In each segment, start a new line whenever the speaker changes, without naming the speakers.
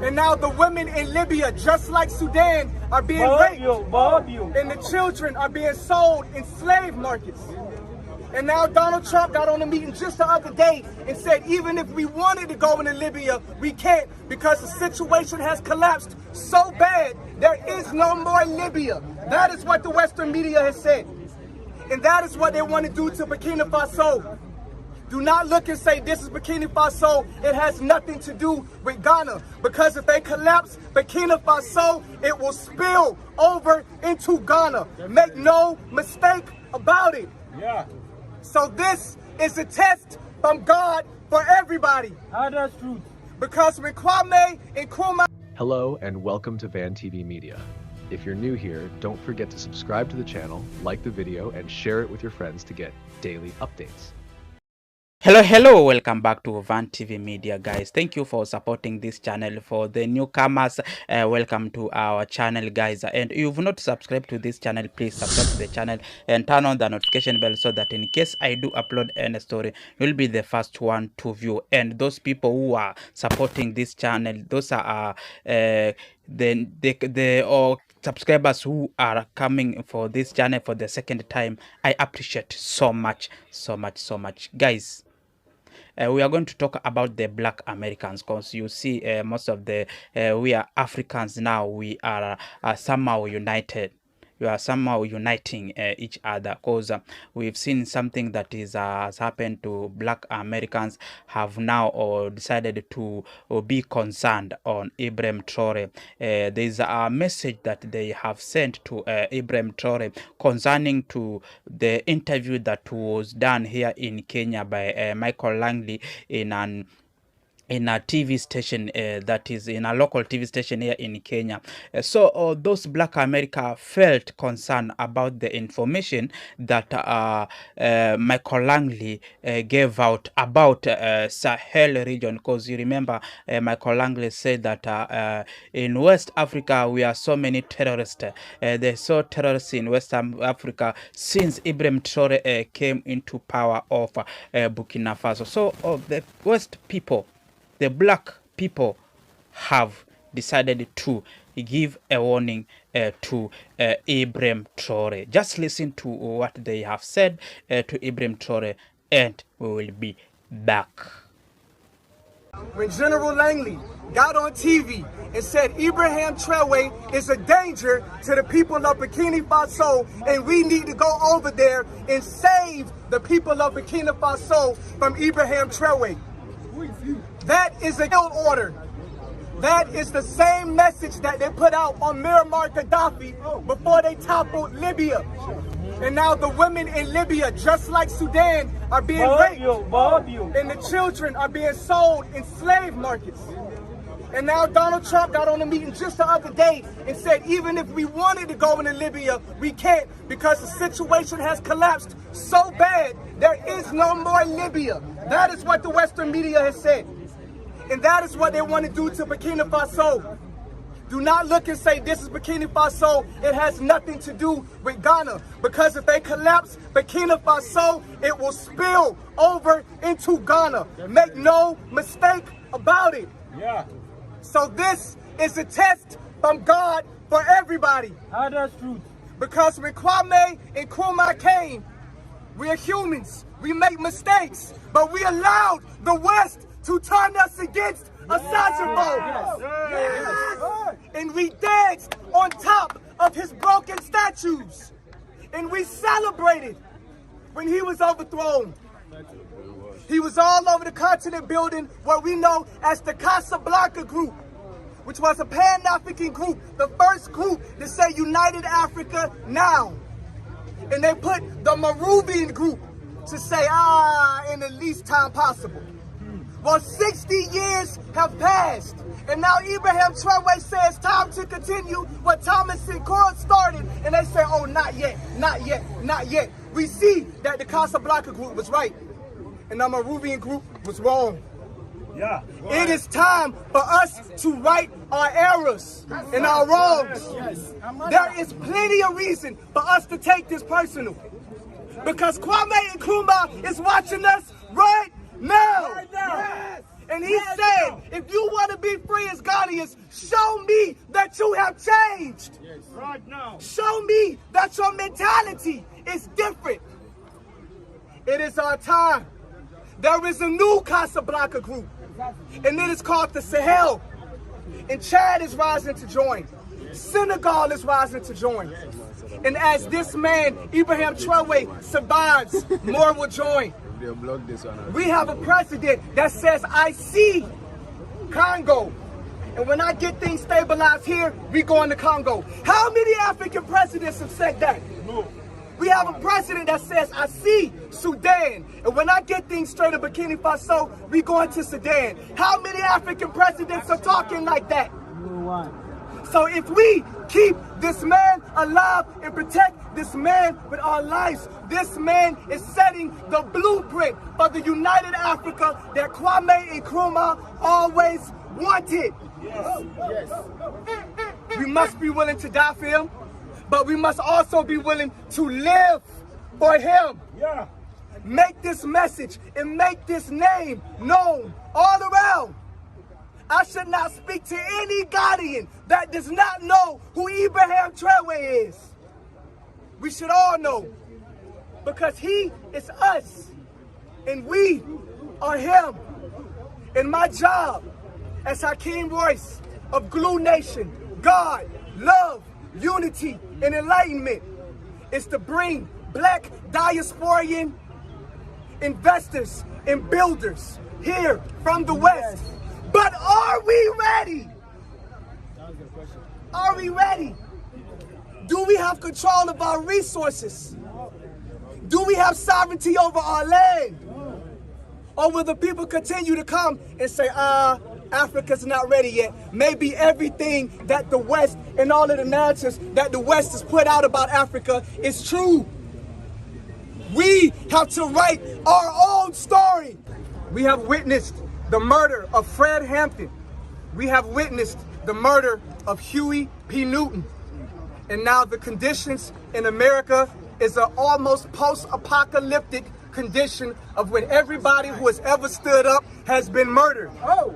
And now the women in Libya, just like Sudan, are being raped. And the children are being sold in slave markets. And now Donald Trump got on a meeting just the other day and said even if we wanted to go into Libya, we can't because the situation has collapsed so bad, there is no more Libya. That is what the Western media has said. And that is what they want to do to Burkina Faso. Do not look and say this is Burkina Faso. It has nothing to do with Ghana. Because if they collapse Burkina Faso, it will spill over into Ghana. Make no mistake about it.
Yeah.
So this is a test from God for everybody.
That's truth.
Because when Kwame and Nkrumah...
Hello and welcome to Van TV Media. If you're new here, don't forget to subscribe to the channel, like the video, and share it with your friends to get daily updates.
Hello, welcome back to Van TV Media, guys. Thank you for supporting this channel. For the newcomers, welcome to our channel, guys. And if you've not subscribed to this channel, please subscribe to the channel and turn on the notification bell so that in case I do upload any story, you'll be the first one to view. And those people who are supporting this channel, those are the subscribers who are coming for this channel for the second time. I appreciate so much, guys. We are going to talk about the Black Americans, because you see most of the we are Africans now. We are somehow united. We are somehow uniting each other, because we've seen something that is has happened to Black Americans have now decided to be concerned on Ibrahim Traore. There's a message that they have sent to Ibrahim Traore concerning to the interview that was done here in Kenya by Michael Langley in a TV station that is in a local TV station here in Kenya. So those Black America felt concerned about the information that Michael Langley gave out about Sahel region, because you remember Michael Langley said that in West Africa we are so many terrorists. They saw terrorists in West Africa since Ibrahim Traore came into power of Burkina Faso. So the West people, the Black people, have decided to give a warning to Ibrahim Traore. Just listen to what they have said to Ibrahim Traore, and we will be back.
When General Langley got on TV and said Ibrahim Traore is a danger to the people of Burkina Faso and we need to go over there and save the people of Burkina Faso from Ibrahim Traore. That is a guilt order. That is the same message that they put out on Muammar Gaddafi before they toppled Libya. And now the women in Libya, just like Sudan, are being raped. And the children are being sold in slave markets. And now Donald Trump got on a meeting just the other day and said even if we wanted to go into Libya, we can't because the situation has collapsed so bad, there is no more Libya. That is what the Western media has said. And that is what they want to do to Burkina Faso. Do not look and say this is Burkina Faso. It has nothing to do with Ghana. Because if they collapse Burkina Faso, it will spill over into Ghana. Make no mistake about it.
Yeah.
So this is a test from God for everybody.
That's truth.
Because when Kwame and Nkrumah came, we are humans. We make mistakes. But we allowed the West to turn us against a Sasha. Yes. And we danced on top of his broken statues. And we celebrated when he was overthrown. He was all over the continent building what we know as the Casablanca Group, which was a Pan-African group, the first group to say United Africa now. And they put the Moravian group to say, in the least time possible. Well, 60 years have passed, and now Ibrahim Traore says time to continue what Thomas Sankara started, and they say, oh, not yet, not yet, not yet. We see that the Casablanca group was right, and the Moravian group was wrong.
Yeah.
It is time for us to right our errors and our wrongs. There is plenty of reason for us to take this personal, because Kwame and Nkrumah is watching us right now. And he said, if you want to be free as Ghanaians, show me that you have changed.
Yes. Right now.
Show me that your mentality is different. It is our time. There is a new Casablanca group, and it is called the Sahel. And Chad is rising to join. Senegal is rising to join. And as this man, Ibrahim Traore, survives, more will join. We have a president that says, I see Congo. And when I get things stabilized here, we go into Congo. How many African presidents have said that?
No.
We have a president that says, I see Sudan. And when I get things straight in Burkina Faso, we go into Sudan. How many African presidents are talking like that?
No one.
So if we keep this man alive and protect this man with our lives, this man is setting the blueprint for the United Africa that Kwame Nkrumah always wanted.
Yes. Yes.
We must be willing to die for him, but we must also be willing to live for him.
Yeah.
Make this message and make this name known all around. I should not speak to any Ghanaian that does not know who Ibrahim Traore is. We should all know, because he is us and we are him. And my job as Hakeem Royce of Glue Nation, God, love, unity, and enlightenment is to bring black diasporian investors and builders here from the West. But are we ready? Are we ready? Do we have control of our resources? Do we have sovereignty over our land? Or will the people continue to come and say, Africa's not ready yet? Maybe everything that the West and all of the narratives that the West has put out about Africa is true. We have to write our own story. We have witnessed the murder of Fred Hampton. We have witnessed the murder of Huey P. Newton. And now the conditions in America is an almost post-apocalyptic condition of when everybody who has ever stood up has been murdered. Oh.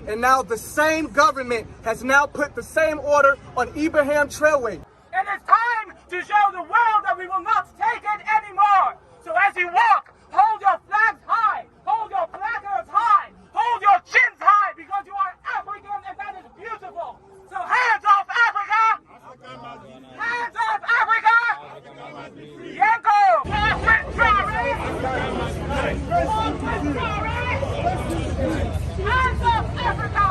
And now the same government has now put the same order on Ibrahim Traore.
It is time to show the world that we will not take it anymore. So as you walk, hold your flags high, hold your placards high, hold your chins high, because you are African and that is beautiful. So hands off Africa! Hands off Africa! Yanko! Ibrahim Traore! Ibrahim Traore! Hands off Africa!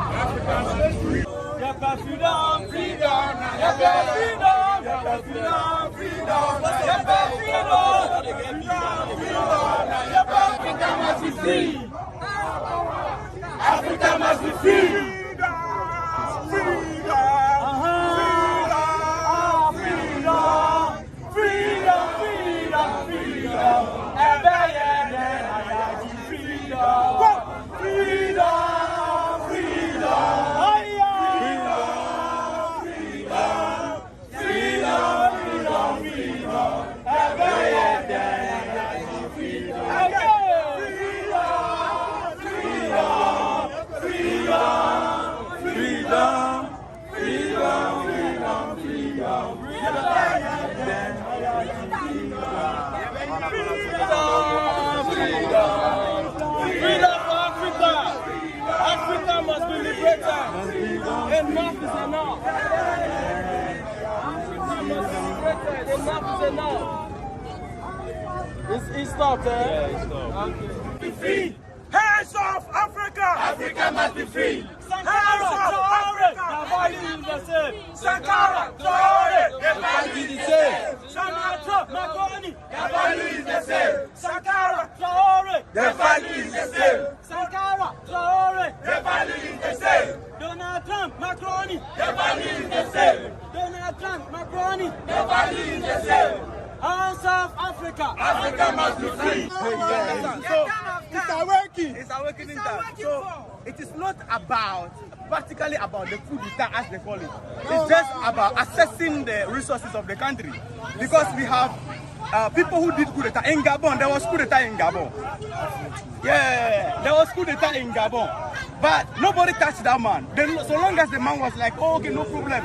Yapa freedom, freedom, yapa freedom, yapa freedom, freedom, yapa freedom, yapa Africa must be free. Africa must be free. Africa must be liberated. Enough is enough. Africa must be liberated. Enough is enough. It's stopped, eh? Yeah, it's stopped. Okay. Be free. Hands off Africa. Africa must be free. Hands off Africa. The value is the same. Sankara, Traore. The value is the same. Sankara, Macron. The value is the same. Sankara, Traore. The value is the same. Sankara, Traore. The value is the same. Donald Trump, Macron. The value is the same. Donald Trump, Macron. The value is the same. Hands off Africa. Africa must be free.
So it's awakening. It's awakening time. So it is not about practically about the coup d'etat as they call it. It's just about assessing the resources of the country, because we have people who did coup d'etat in Gabon. There was coup d'etat in Gabon. Yeah, there was coup d'etat in Gabon. But nobody touched that man. Then, so long as the man was like, oh, okay, no problem.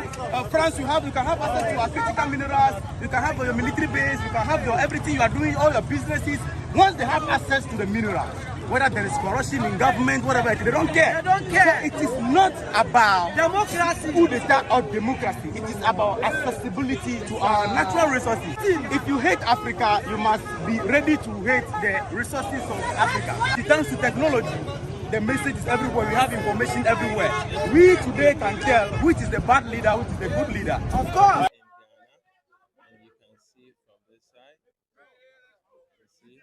France, you can have access to our critical minerals. You can have your military base. You can have your everything you are doing, all your businesses. Once they have access to the minerals, whether there is corruption in government, whatever, they don't care.
They don't care.
So it is not about
Democracy.
who they start or democracy. It is about accessibility to our natural resources. If you hate Africa, you must be ready to hate the resources of Africa. Thanks to technology, the message is everywhere. We have information everywhere. We today can tell which is the bad leader, which is the good leader.
Of course.
And you can see from this side. You see?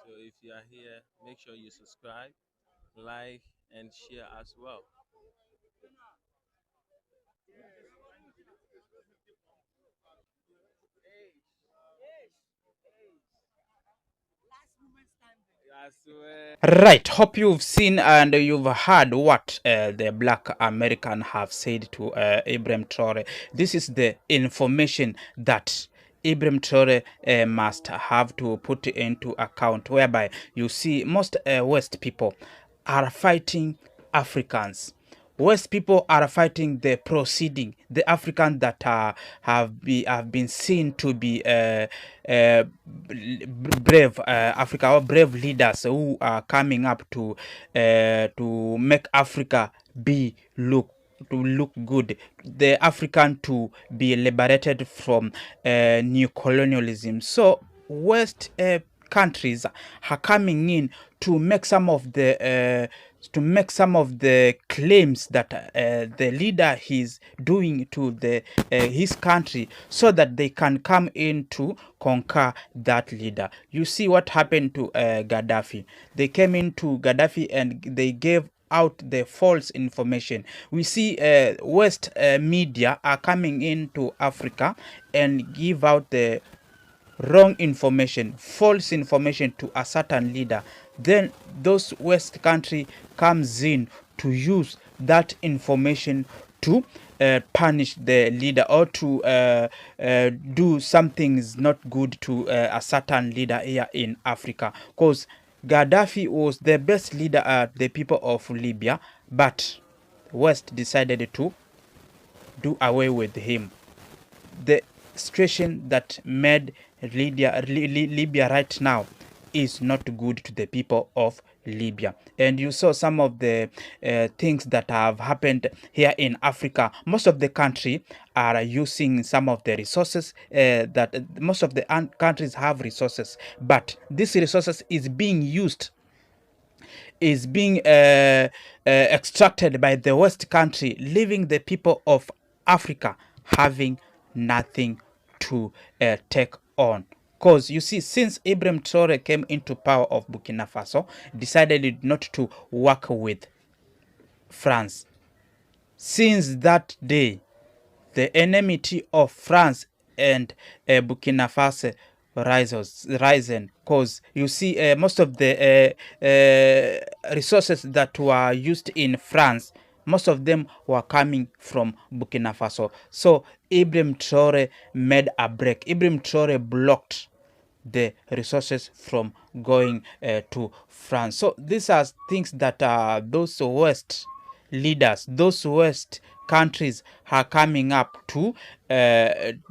So if you are here, make sure you subscribe, like, and share as well. I swear.
Right, hope you've seen and you've heard what the black American have said to Ibrahim Traore. This is the information that Ibrahim Traore must have to put into account, whereby you see most West people are fighting Africans. West people are fighting the proceeding, the Africans that have been seen to be brave Africa, or brave leaders who are coming up to make Africa look good, the African to be liberated from new colonialism. So West countries are coming in to make some of the claims that the leader is doing to his country, so that they can come in to conquer that leader. You see what happened to Gaddafi. They came into Gaddafi and they gave out the false information. We see West media are coming into Africa and give out the wrong information, false information to a certain leader. Then those West country comes in to use that information to punish the leader, or to do something is not good to a certain leader here in Africa. Because Gaddafi was the best leader at the people of Libya, but West decided to do away with him. The situation that made Libya right now is not good to the people of Libya. And you saw some of the things that have happened here in Africa. Most of the country are using some of the resources that most of the countries have resources, but this resources is being used, is being extracted by the West country, leaving the people of Africa having nothing to take on. Because you see, since Ibrahim Traore came into power of Burkina Faso, decided not to work with France. Since that day, the enmity of France and Burkina Faso risen, because you see most of the resources that were used in France, most of them were coming from Burkina Faso. So Ibrahim Traore made a break. Ibrahim Traore blocked the resources from going to France. So these are things that those West leaders, those West countries are coming up to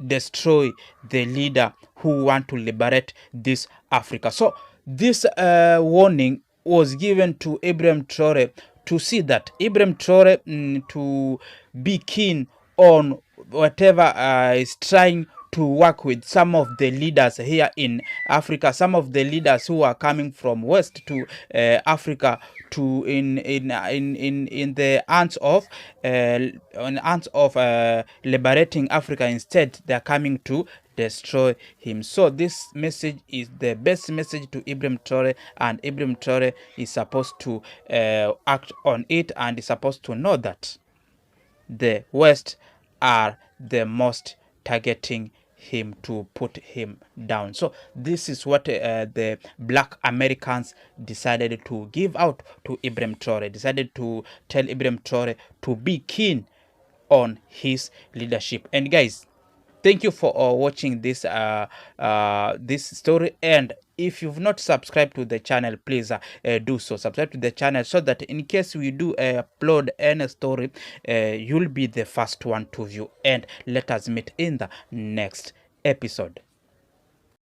destroy the leader who want to liberate this Africa. So this warning was given to Ibrahim Traore, to see that Ibrahim Traore to be keen on whatever is trying to work with some of the leaders here in Africa, some of the leaders who are coming from West to Africa, to in the hands of liberating Africa. Instead, they are coming to destroy him. So this message is the best message to Ibrahim Traore, and Ibrahim Traore is supposed to act on it, and is supposed to know that the West are the most targeting him to put him down. So this is what the black Americans decided to give out to Ibrahim Traore, decided to tell Ibrahim Traore to be keen on his leadership. And guys, thank you for watching this this story, and if you've not subscribed to the channel, please do so. Subscribe to the channel so that in case we do upload any story, you'll be the first one to view. And let us meet in the next episode.